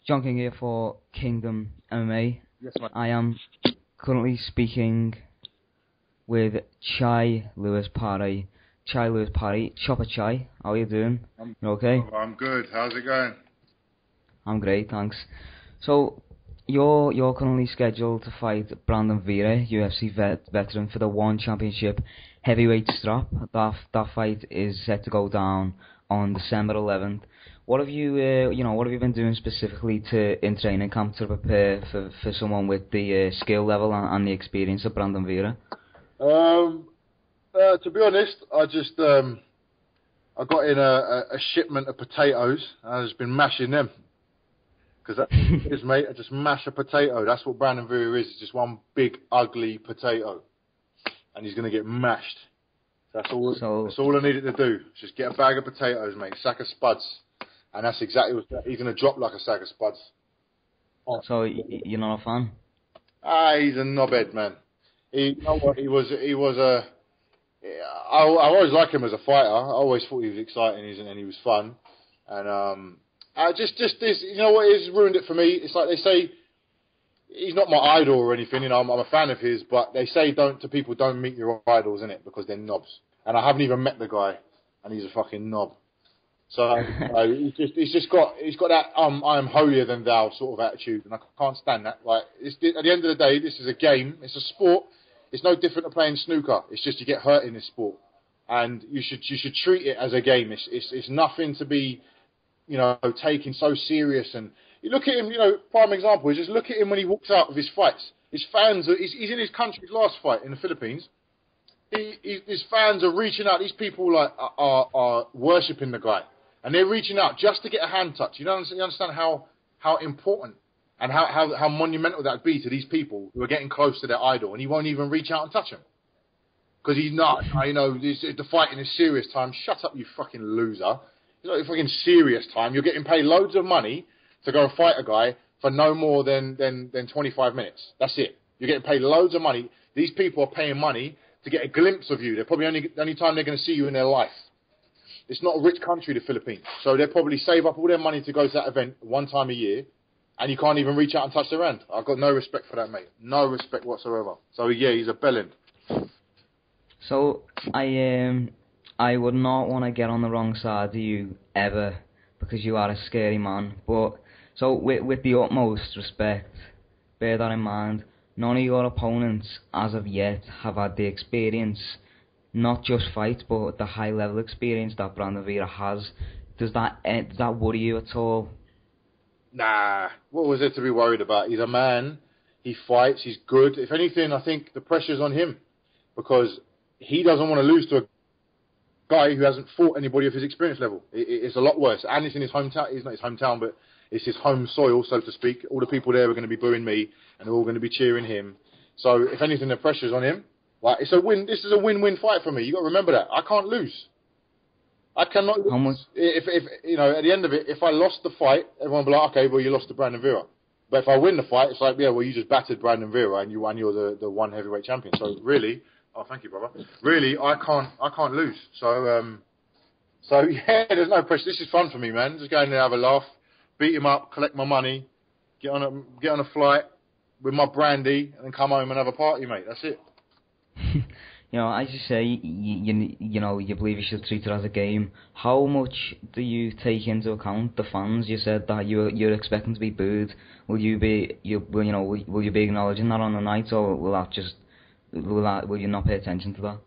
John King here for Kingdom MMA. Yes, mate. I am currently speaking with Chi Lewis-Parry. Chi Lewis-Parry, Chopper Chi, how are you doing? You okay? I'm good. How's it going? I'm great, thanks. So, you're currently scheduled to fight Brandon Vera, UFC veteran, for the One Championship heavyweight strap. That fight is set to go down on December 11th. What have you, what have you been doing specifically in training camp to prepare for someone with the skill level and the experience of Brandon Vera? To be honest, I got in a shipment of potatoes and I've just been mashing them. Because that's what it is, mate. I just mash a potato. That's what Brandon Vera is. It's just one big, ugly potato. And he's going to get mashed. That's all I needed to do. Just get a bag of potatoes, mate. Sack of spuds. And that's exactly what he's going to drop, like a sack of spuds. Oh. So you're not a fan? He's a knobhead, man. You know what? He was a... I always liked him as a fighter. I always thought he was exciting and he was fun. And just this, you know what? It's ruined it for me. It's like they say, he's not my idol or anything. You know, I'm a fan of his, but they say don't meet your idols, innit, because they're knobs. And I haven't even met the guy, and he's a fucking knob. So he's got that I am holier than thou sort of attitude, and I can't stand that. Like at the end of the day, this is a game. It's a sport. It's no different to playing snooker. It's just you get hurt in this sport, and you should treat it as a game. It's nothing to be, you know, taken so serious. And you look at him, you know, prime example is just look at him when he walks out of his fights. His fans, he's in his country's last fight in the Philippines. His fans are reaching out. These people are worshipping the guy, and they're reaching out just to get a hand touch. You understand how important and how monumental that would be to these people who are getting close to their idol, and he won't even reach out and touch him because he's not. You know, the fighting is serious time. Shut up, you fucking loser. It's not fucking serious time. You're getting paid loads of money to go and fight a guy for no more than 25 minutes. That's it. You're getting paid loads of money. These people are paying money to get a glimpse of you. They're probably the only time they're going to see you in their life. It's not a rich country, the Philippines. So they'll probably save up all their money to go to that event one time a year, and you can't even reach out and touch their hand. I've got no respect for that, mate. No respect whatsoever. So, yeah, he's a bellend. So, I would not want to get on the wrong side of you ever, because you are a scary man. But so with the utmost respect, bear that in mind. None of your opponents, as of yet, have had the experience, not just fights, but the high level experience that Brandon Vera has. Does that worry you at all? Nah. What was there to be worried about? He's a man. He fights. He's good. If anything, I think the pressure's on him, because he doesn't want to lose to a guy who hasn't fought anybody of his experience level. It's a lot worse. And it's in his hometown. It's not his hometown, but it's his home soil, so to speak. All the people there are going to be booing me, and they're all going to be cheering him. So, if anything, the pressure's on him. Like, it's a win. This is a win-win fight for me. You got to remember that. I can't lose. I cannot lose. How much? If you know, at the end of it, if I lost the fight, everyone will be like, okay, well, you lost to Brandon Vera. But if I win the fight, it's like, yeah, well, you just battered Brandon Vera, and you're the one heavyweight champion. So really, oh, thank you, brother. Really, I can't lose. So yeah, there's no pressure. This is fun for me, man. Just go in there, have a laugh, beat him up, collect my money, get on a flight with my brandy, and then come home and have a party, mate. That's it. You know, as you say, you believe you should treat it as a game. How much do you take into account the fans? You said that you're expecting to be booed. Will you be acknowledging that on the night, or will you not pay attention to that?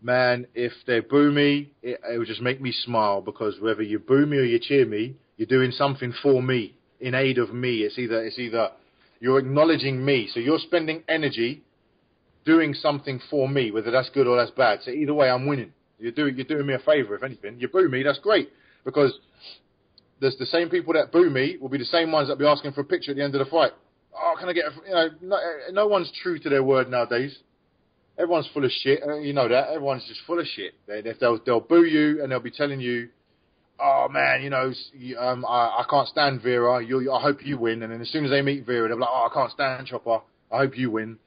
Man, if they boo me, it will just make me smile, because whether you boo me or you cheer me, you're doing something for me, in aid of me. It's either you're acknowledging me, so you're spending energy doing something for me, whether that's good or that's bad. So either way, I'm winning. You're doing me a favour, if anything. You boo me, that's great, because there's the same people that boo me will be the same ones that be asking for a picture at the end of the fight. Oh, can I get no one's true to their word nowadays. Everyone's full of shit. You know that. Everyone's just full of shit. They'll boo you, and they'll be telling you, oh, man, I can't stand Vera. I hope you win. And then as soon as they meet Vera, they'll be like, oh, I can't stand Chopper. I hope you win.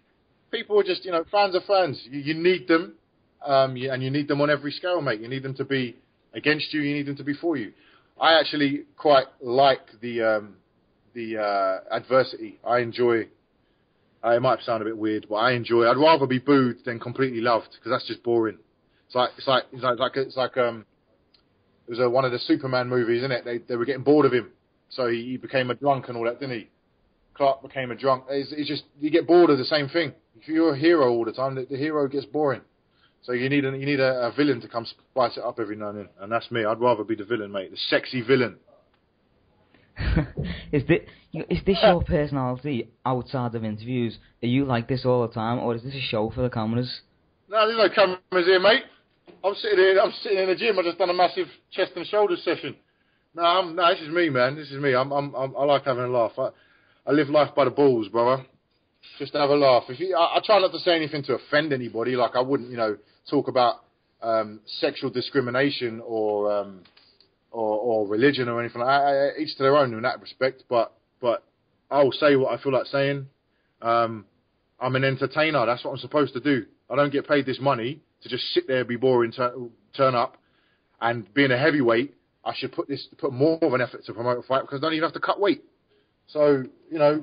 People are just, fans are fans. You need them, and you need them on every scale, mate. You need them to be against you. You need them to be for you. I actually quite like the the adversity. I enjoy. It might sound a bit weird, but I enjoy. I'd rather be booed than completely loved because that's just boring. It was one of the Superman movies, isn't it? They were getting bored of him, so he became a drunk and all that, didn't he? Clark became a drunk. It's just you get bored of the same thing. If you're a hero all the time, the hero gets boring. So you need a villain to come spice it up every now and then, and that's me. I'd rather be the villain, mate, the sexy villain. Is this your personality outside of interviews? Are you like this all the time, or is this a show for the cameras? No, there's no cameras here, mate. I'm sitting in the gym. I just done a massive chest and shoulders session. No, this is me, man. This is me. I like having a laugh. I live life by the balls, brother. Just to have a laugh. I try not to say anything to offend anybody. Like I wouldn't, talk about sexual discrimination or religion or anything like that. Each to their own in that respect. But I'll say what I feel like saying. I'm an entertainer. That's what I'm supposed to do. I don't get paid this money to just sit there, be boring, turn up, and being a heavyweight, I should put more of an effort to promote a fight because I don't even have to cut weight. So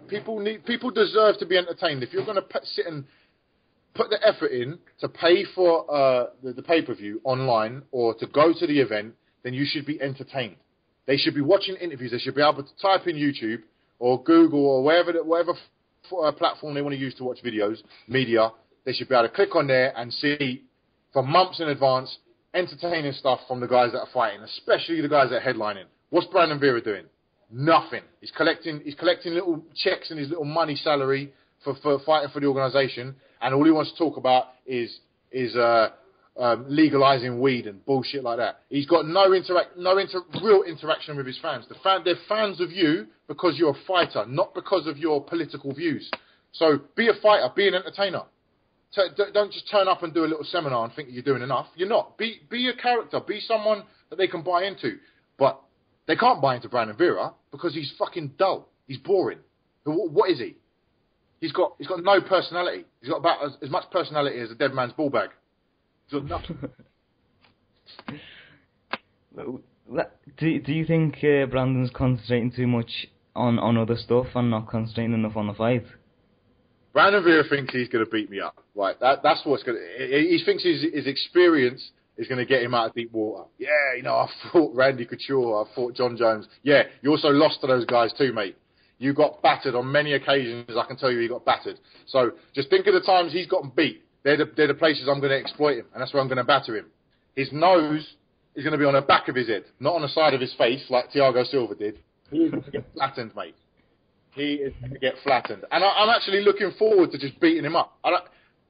people deserve to be entertained. If you're going to sit and put the effort in to pay for the pay-per-view online or to go to the event, then you should be entertained. They should be watching interviews. They should be able to type in YouTube or Google or whatever platform they want to use to watch videos, media. They should be able to click on there and see for months in advance entertaining stuff from the guys that are fighting, especially the guys that are headlining. What's Brandon Vera doing? Nothing. He's collecting little checks in his little money salary for fighting for the organisation, and all he wants to talk about is legalising weed and bullshit like that. He's got no real interaction with his fans. They're fans of you because you're a fighter, not because of your political views. So be a fighter, be an entertainer. Don't just turn up and do a little seminar and think you're doing enough. You're not. Be a character. Be someone that they can buy into. But they can't buy into Brandon Vera because he's fucking dull. He's boring. What is he? He's got no personality. He's got about as much personality as a dead man's ball bag. He's got nothing. Do you think Brandon's concentrating too much on other stuff and not concentrating enough on the fight? Brandon Vera thinks he's going to beat me up. Right, that's what's going to... He thinks his experience is going to get him out of deep water. Yeah, I fought Randy Couture, I fought John Jones. Yeah, you also lost to those guys too, mate. You got battered on many occasions. I can tell you he got battered. So just think of the times he's gotten beat. They're the places I'm going to exploit him, and that's where I'm going to batter him. His nose is going to be on the back of his head, not on the side of his face like Thiago Silva did. He is going to get flattened, mate. He is going to get flattened. And I'm actually looking forward to just beating him up.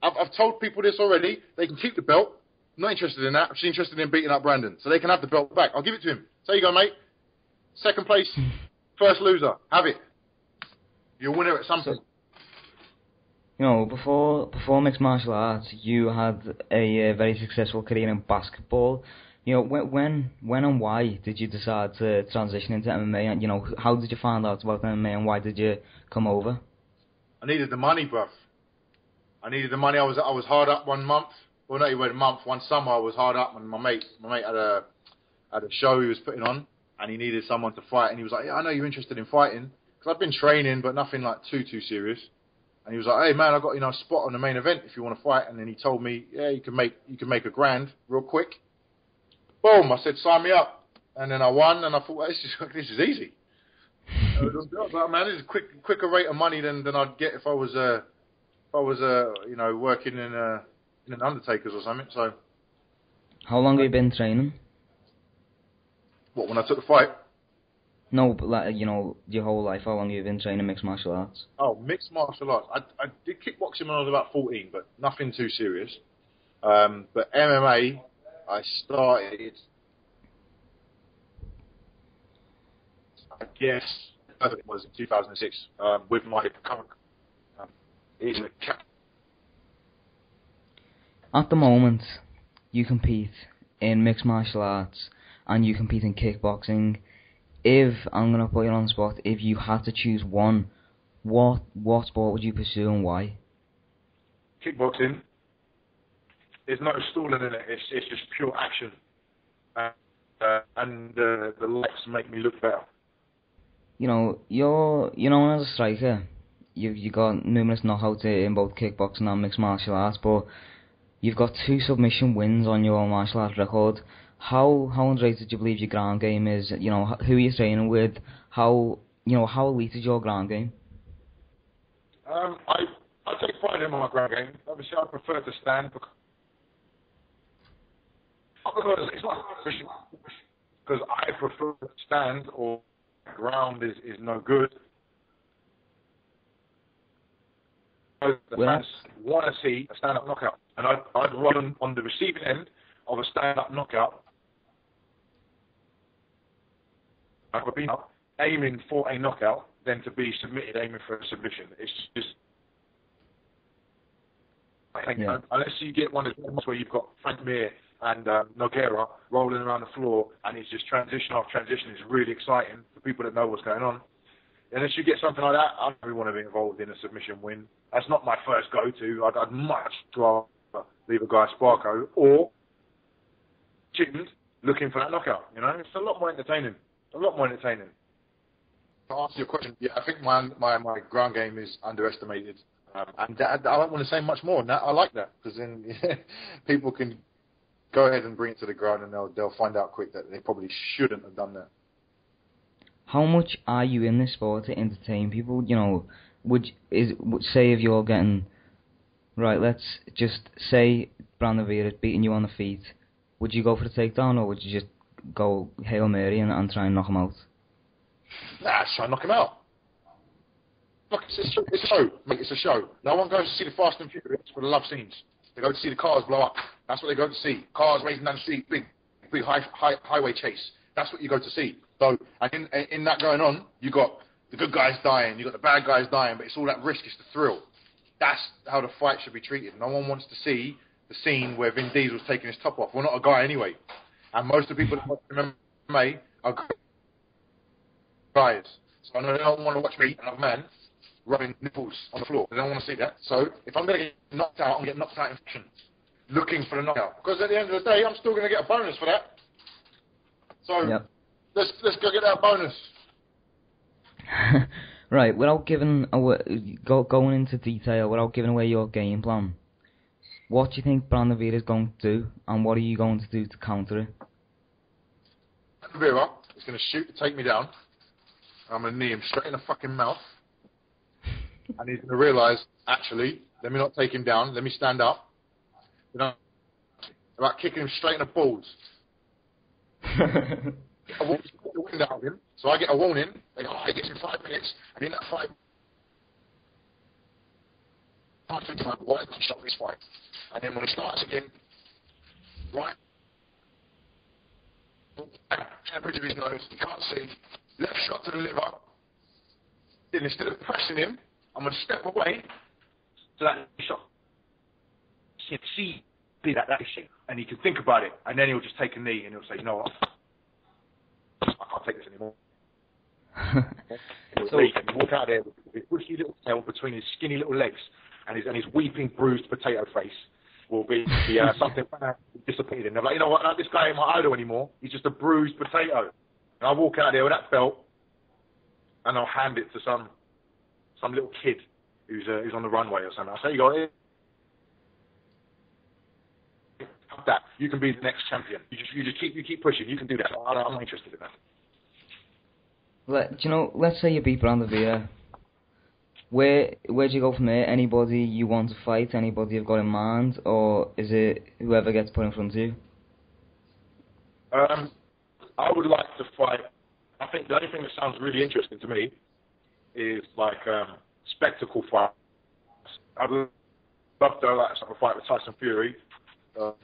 I've told people this already. They can keep the belt. I'm not interested in that. I'm just interested in beating up Brandon. So they can have the belt back. I'll give it to him. So you go, mate. Second place, first loser. Have it. You're a winner at something. Before mixed martial arts, you had a very successful career in basketball. When and why did you decide to transition into MMA? And how did you find out about MMA and why did you come over? I needed the money, bruv. I needed the money. I was hard up one month. Well, not even a month. One summer I was hard up, and my mate had a show he was putting on, and he needed someone to fight. And he was like, "Yeah, I know you're interested in fighting, because I've been training, but nothing like too serious." And he was like, "Hey man, I got a spot on the main event if you want to fight." And then he told me, "Yeah, you can make $1,000 real quick." Boom! I said, "Sign me up." And then I won, and I thought, well, this is easy. I was like, man, this is a quicker rate of money than I'd get if I was working in an Undertaker's or something. So. How long have you been training? What, when I took the fight? No, but your whole life. How long have you been training mixed martial arts? Oh, mixed martial arts. I did kickboxing when I was about 14, but nothing too serious. But MMA, I started, I guess, it was in 2006 with my current. At the moment, you compete in mixed martial arts and you compete in kickboxing. If I'm gonna put you on the spot, if you had to choose one, what sport would you pursue and why? Kickboxing. There's no stalling in it. It's just pure action, and the lights make me look better. you're known as a striker. You got numerous knockouts in both kickboxing and mixed martial arts, but you've got 2 submission wins on your martial arts record. How underrated do you believe your ground game is? Who are you training with? How elite is your ground game? I take pride in my ground game. Obviously, I prefer to stand because it's not because I prefer to stand or ground is no good. The fans want to see a stand-up knockout, and I'd run on the receiving end of a stand-up knockout. I'd be aiming for a knockout than to be submitted aiming for a submission. It's just unless you get one of those where you've got Frank Mir and Nogueira rolling around the floor, and it's just transition after transition. It's really exciting for people that know what's going on. Unless you get something like that, I don't really want to be involved in a submission win. That's not my first go-to. I'd much rather leave a guy Sparko or chickens looking for that knockout. It's a lot more entertaining. To answer your question, yeah, I think my ground game is underestimated. And I don't want to say much more than that. I like that because then people can go ahead and bring it to the ground, and they'll find out quick that they probably shouldn't have done that. How much are you in this sport to entertain people? Say if you're getting right, let's just say Brandon Vera beating you on the feet. Would you go for the takedown, or would you just go Hail Mary and try and knock him out? Nah, try and knock him out. Look, it's a show, mate. It's a show. No one goes to see the Fast and Furious for the love scenes. They go to see the cars blow up. That's what they go to see. Cars racing down the street, big highway chase. That's what you go to see. So, and in that going on, you got the good guys dying, you got the bad guys dying, but it's all that risk. It's the thrill. That's how the fight should be treated. No one wants to see the scene where Vin Diesel's taking his top off. We're not a guy anyway. And most of the people that watch MMA are guys. So I know they don't want to watch me, another man, rubbing nipples on the floor. They don't want to see that. So if I'm going to get knocked out, I'm going to get knocked out in fashion, looking for the knockout. Because at the end of the day, I'm still going to get a bonus for that. So let's go get that bonus. Right, without giving going into detail, without giving away your game plan, what do you think Brandon Vera is going to do, and what are you going to do to counter it? Brandon Vera is going to shoot to take me down. I'm going to knee him straight in the fucking mouth. And he's going to realise, actually, let me not take him down, let me stand up. About kicking him straight in the balls. I want to get the wind out of him, so I get a warning. They go, he gets in 5 minutes, and in that 5 I think to my boy, I can stop this fight. And then when it starts again, right, bridge of his nose, he can't see, left shot to the liver. Then instead of pressing him, I'm going to step away so that shot he can see that issue, and he can think about it, and then he'll just take a knee and he'll say, you know what, I can't take this anymore. So he can walk out there with his bushy little tail between his skinny little legs and his weeping, bruised potato face will be something disappointing. They're like, you know what, this guy ain't my idol anymore. He's just a bruised potato. And I'll walk out there with that belt and I'll hand it to some little kid who's on the runway or something. I'll say, you go, that you can be the next champion. You just keep pushing. You can do that. I'm not interested in that. Let's say you beat Brandon Vera. Where do you go from there? Anybody you want to fight? Anybody you've got in mind, or is it whoever gets put in front of you? I would like to fight. I think the only thing that sounds really interesting to me is like spectacle fights. I'd love to like a fight with Tyson Fury. Or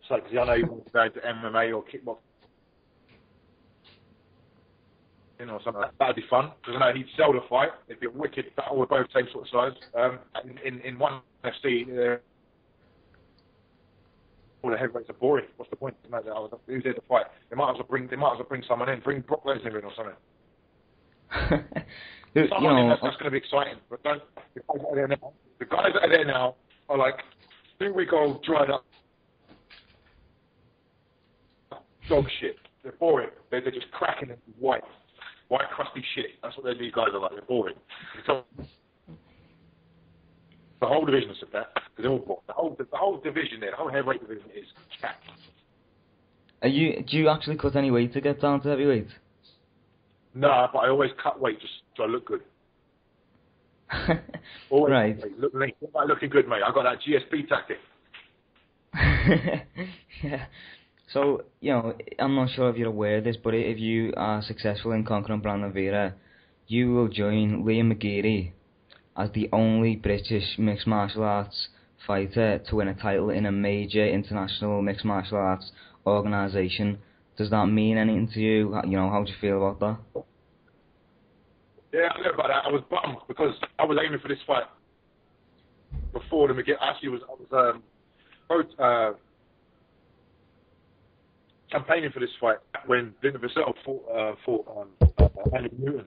so, because I know you want to go into MMA or kickboxing, something like that. That'd be fun. Because I know he'd sell the fight. It'd be a wicked battle. We're both same sort of size. In one FC, all the heavyweights are boring. What's the point? Who's there to fight? They might as well bring someone in. Bring Brock Lesnar in or something. That's going to be exciting. But the guys that are there now are like 2-week-old dried up dog shit. They're boring. They're just cracking into white white crusty shit. That's what these guys are like. They're boring. So, the whole division is that. They're all boring. The whole division there, the whole heavyweight division is crap. Do you actually cut any weight to get down to heavyweight? No, but I always cut weight just so I look good. Always right. Look looking good, mate. I got that GSP tactic. Yeah. So, I'm not sure if you're aware of this, but if you are successful in conquering Brandon Vera, you will join Liam McGeary as the only British mixed martial arts fighter to win a title in a major international mixed martial arts organisation. Does that mean anything to you? How do you feel about that? Yeah, I know about that. I was bummed because I was aiming for this fight before the McGeary. Actually, I was campaigning for this fight when Brandon Vera fought Andy Newton.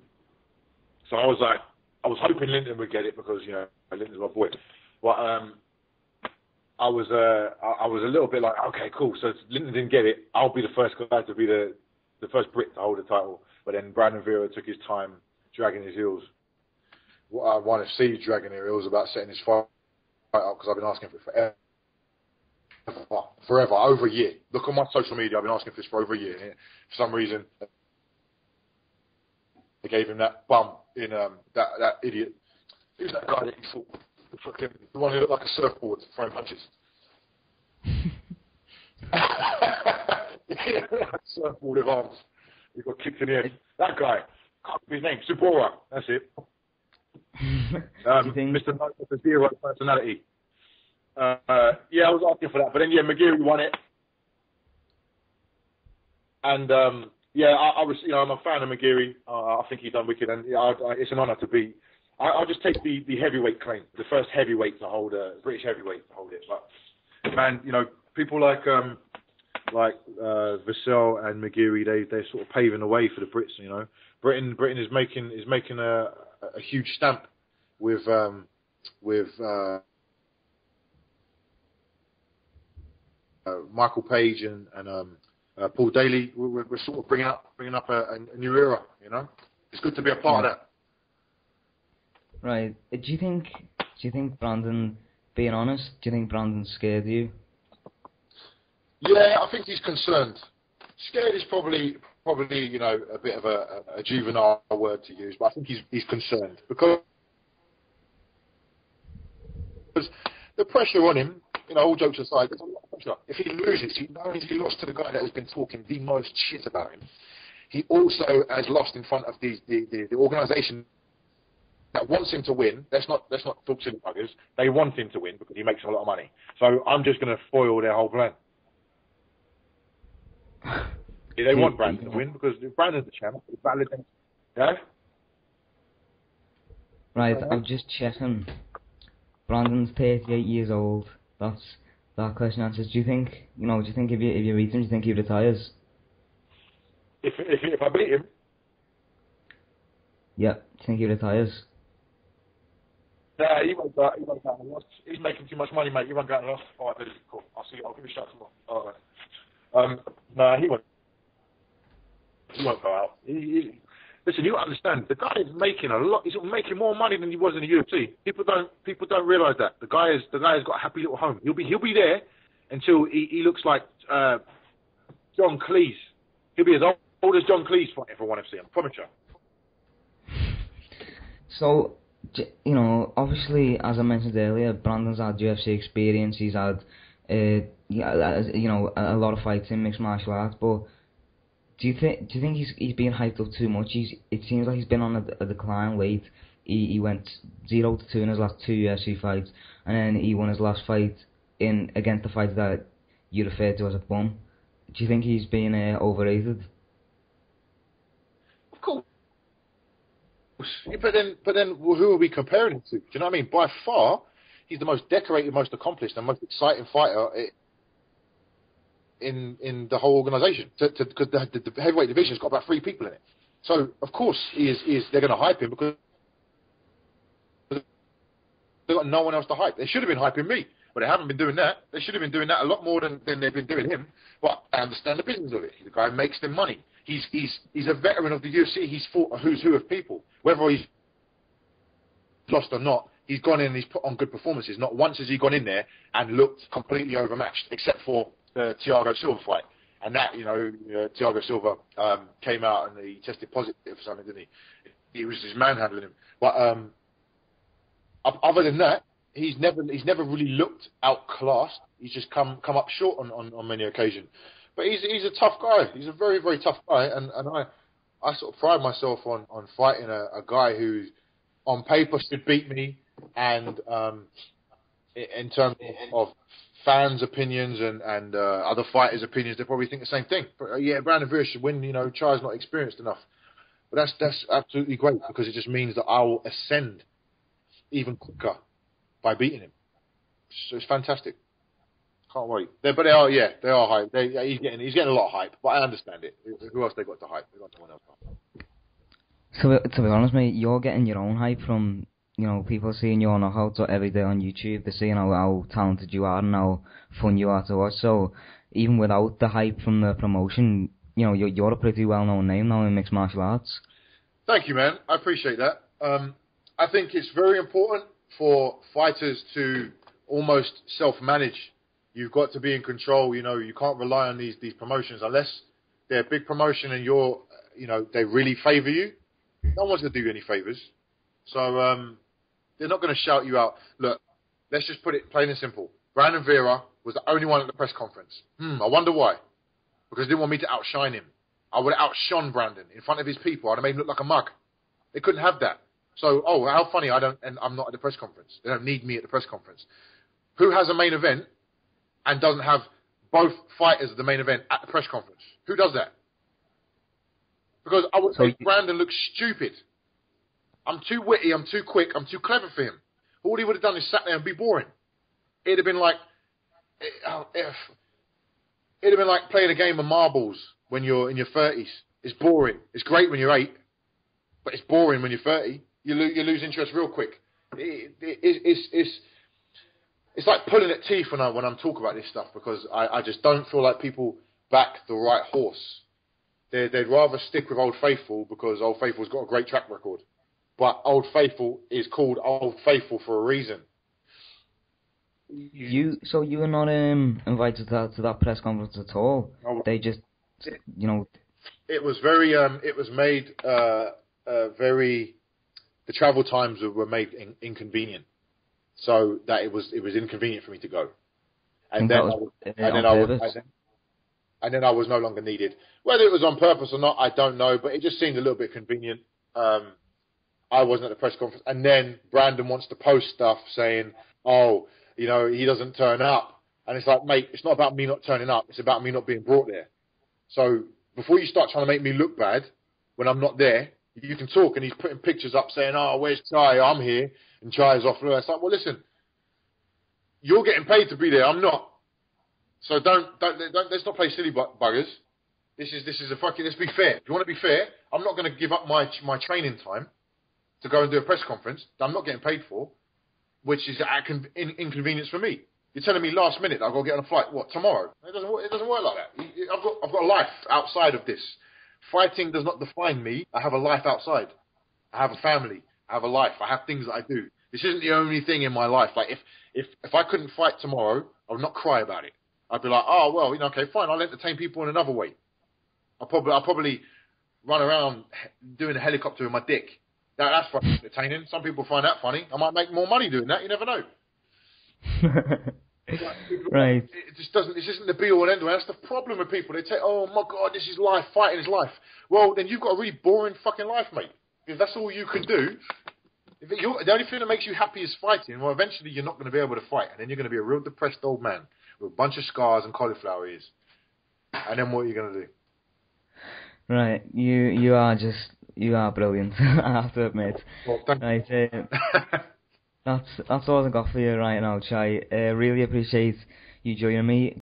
So I was hoping Lyndon would get it because Lyndon's my boy. But I was a little bit like, okay, cool. So Lyndon didn't get it. I'll be the first guy to be the first Brit to hold the title. But then Brandon Vera took his time, dragging his heels. What I want to see dragging his heels about setting his fight up because I've been asking for it forever, over a year. Look on my social media. I've been asking for this for over a year. And for some reason, they gave him that bum in that idiot. Who's that guy that he fought? The one who looked like a surfboard throwing punches. Surfboard with arms. He got kicked in the head. That guy. Can't remember his name. Subora. That's it. Mr. Zero personality. Yeah, I was asking for that, but then McGeary won it, and I was, I'm a fan of McGeary. I think he's done wicked, and it's an honour to be. I'll just take the heavyweight claim, the first heavyweight to hold British heavyweight to hold it. But man, people like Vassell and McGeary, they're sort of paving the way for the Brits. Britain is making a huge stamp with Michael Page and Paul Daly. We're sort of bringing up a new era. It's good to be a part of that. Right. Do you think Brandon, being honest, do you think Brandon's scared of you? Yeah, I think he's concerned. Scared is probably a bit of a juvenile word to use, but I think he's concerned because the pressure on him. All jokes aside, there's a lot of pressure. If he loses, he not only has he lost to the guy that has been talking the most shit about him, he also has lost in front of the organisation that wants him to win. Let's not talk silly buggers. They want him to win because he makes a lot of money. So I'm just going to foil their whole plan. They want Brandon to win because Brandon's the champ. It's valid. Yeah? Right, I'm just checking. Brandon's 38 years old. That's that question answers. Do you think if you beat him, do you think he retires? If I beat him? Yeah, do you think he retires? Nah, he won't go out and lost. He's making too much money, mate. He won't go out and lost. All right, cool. I'll see you. I'll give you a shot tomorrow. All right. Nah, he won't. He won't go out. Listen, you understand. The guy is making a lot. He's making more money than he was in the UFC. People don't realise that. The guy has got a happy little home. He'll be there until he looks like John Cleese. He'll be as old as John Cleese fighting for ONE FC. I promise you. So, obviously, as I mentioned earlier, Brandon's had UFC experience. He's had a lot of fights in mixed martial arts, but do you think he's being hyped up too much? It seems like he's been on a decline late. He went 0-2 in his last 2 UFC fights, and then he won his last fight against the fighter that you referred to as a bum. Do you think he's being overrated? Of course. Yeah, but then who are we comparing him to? Do you know what I mean? By far, he's the most decorated, most accomplished, and most exciting fighter in the whole organisation. Because the heavyweight division's got about 3 people in it. So of course they're going to hype him because they've got no one else to hype. They should have been hyping me, but they haven't been doing that. They should have been doing that a lot more than they've been doing him. But I understand the business of it. The guy makes them money. he's a veteran of the UFC. He's fought a who's who of people. Whether he's lost or not, he's gone in and he's put on good performances. Not once has he gone in there and looked completely overmatched, except for the Thiago Silva fight. And that, Thiago Silva came out and he tested positive for something, didn't he? He was just manhandling him. But other than that, he's never really looked outclassed. He's just come up short on many occasions. But he's a tough guy. He's a very, very tough guy. And I sort of pride myself on fighting a guy who, on paper, should beat me. And in terms of fans' opinions and other fighters' opinions, they probably think the same thing. But Brandon Vera should win. Chi's not experienced enough. But that's absolutely great, because it just means that I will ascend even quicker by beating him. So it's fantastic. Can't wait. But they are hype. He's getting a lot of hype, but I understand it. Who else they got to hype? They got someone else to hype. So to be honest, mate, you're getting your own hype from people seeing your knockouts every day on YouTube. They're seeing how talented you are and how fun you are to watch. So even without the hype from the promotion, you're a pretty well-known name now in mixed martial arts. Thank you, man. I appreciate that. I think it's very important for fighters to almost self-manage. You've got to be in control. You can't rely on these promotions unless they're a big promotion and they really favour you. No one's going to do you any favours. So they're not going to shout you out. Look, let's just put it plain and simple. Brandon Vera was the only one at the press conference. I wonder why. Because they didn't want me to outshine him. I would have outshone Brandon in front of his people. I'd have made him look like a mug. They couldn't have that. So, how funny, I'm not at the press conference. They don't need me at the press conference. Who has a main event and doesn't have both fighters at the main event at the press conference? Who does that? Because I would make Brandon look stupid. I'm too witty, I'm too quick, I'm too clever for him. All he would have done is sat there and be boring. It'd have been like playing a game of marbles when you're in your 30s. It's boring. It's great when you're 8, but it's boring when you're 30. You lose interest real quick. It's like pulling at teeth when I'm talking about this stuff, because I just don't feel like people back the right horse. They'd rather stick with Old Faithful because Old Faithful's got a great track record. But Old Faithful is called Old Faithful for a reason. So you were not invited to that press conference at all? No. They just, It was very. It was made very. The travel times were made inconvenient, so that it was inconvenient for me to go. And then I was no longer needed. Whether it was on purpose or not, I don't know. But it just seemed a little bit convenient. I wasn't at the press conference, and then Brandon wants to post stuff saying, he doesn't turn up. And it's like, mate, it's not about me not turning up. It's about me not being brought there. So before you start trying to make me look bad when I'm not there, you can talk. And he's putting pictures up saying, where's Chi? I'm here. And Chi is off. It's like, well, listen, you're getting paid to be there. I'm not. So don't let's not play silly buggers. This is a fucking, let's be fair. If you want to be fair, I'm not going to give up my training time to go and do a press conference that I'm not getting paid for, which is an inconvenience for me. You're telling me last minute that I've got to get on a flight, tomorrow? It doesn't work like that. I've got a life outside of this. Fighting does not define me. I have a life outside. I have a family. I have a life. I have things that I do. This isn't the only thing in my life. Like, if I couldn't fight tomorrow, I would not cry about it. I'd be like, okay, fine, I'll entertain people in another way. I'll probably run around doing a helicopter with my dick. That's fucking entertaining. Some people find that funny. I might make more money doing that. You never know. Right. It just doesn't. This isn't the be all and end all. That's the problem with people. They say, "Oh my God, this is life. Fighting is life." Well, then you've got a really boring fucking life, mate. If that's all you can do, the only thing that makes you happy is fighting. Well, eventually you're not going to be able to fight, and then you're going to be a real depressed old man with a bunch of scars and cauliflower ears. And then what are you going to do? Right. You are brilliant. I have to admit. Well, thank you. That's all I got for you right now, Chi. Really appreciate you joining me.